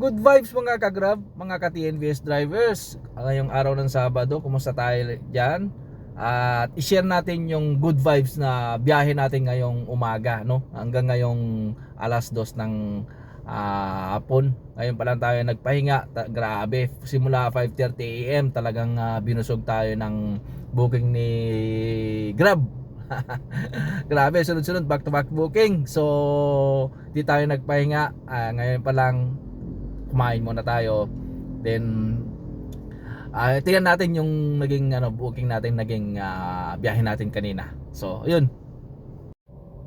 Good vibes mga ka-Grab, mga ka-TNVS drivers. Ngayong araw ng Sabado, kumusta tayo dyan? At i-share natin yung good vibes na biyahe natin ngayong umaga, no? Hanggang ngayong alas 2 ng hapon. Ngayon pa lang tayo nagpahinga. Grabe, simula 5:30 AM talagang binusog tayo ng booking ni Grab. Grabe, sunod-sunod back to back booking. So, di tayo nagpahinga. Ngayon pa lang kumain muna tayo. Then tingnan natin yung naging booking natin, naging biyahe natin kanina. So, ayun.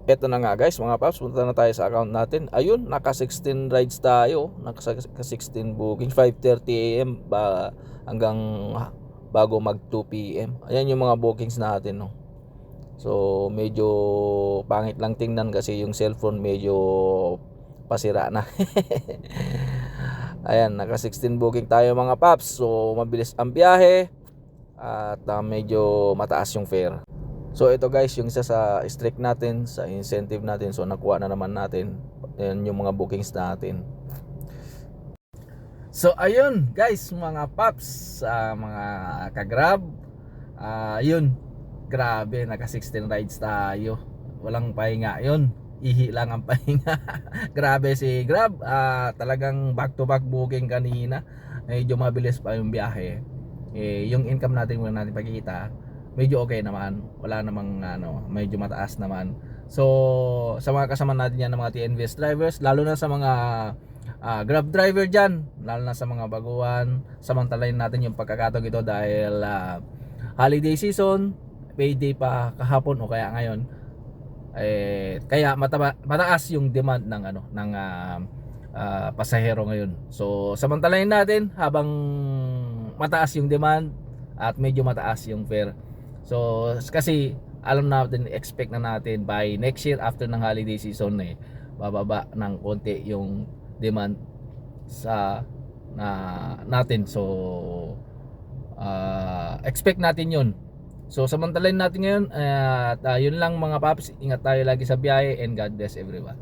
Eto na nga guys, mga paps, punta na tayo sa account natin. Ayun, naka 16 rides tayo. Naka 16 booking, 5:30 AM ba hanggang bago mag 2 PM. Ayan yung mga bookings natin, no. So, medyo pangit lang tingnan kasi yung cellphone medyo pasira na. Ayan, naka 16 booking tayo mga paps. So, mabilis ang biyahe at medyo mataas yung fare. So, ito guys, yung isa sa streak natin, sa incentive natin. So, nakuha na naman natin. Ayan yung mga bookings natin. So, ayun guys, mga paps, mga ka-Grab. Yun, grabe, naka 16 rides tayo. Walang pahinga yun. Ihi lang ang pahinga. Grabe si Grab, talagang back to back booking kanina. Medyo mabilis pa yung biyahe. Yung income natin, muna natin pagkikita, medyo okay naman. Wala namang medyo mataas naman. So sa mga kasama natin yan ng mga TNVS drivers, lalo na sa mga Grab driver dyan, lalo na sa mga baguhan, samantalayin natin yung pagkakataon ito dahil holiday season, payday pa kahapon o kaya ngayon. Kaya mataas yung demand ng pasahero ngayon. So samantalahin natin habang mataas yung demand at medyo mataas yung fare. So kasi alam natin, expect na natin by next year after ng holiday season bababa ng konti yung demand sa natin. So expect natin yun. So samantalahin natin ngayon at yun lang mga paps, ingat tayo lagi sa biyahe and God bless everyone.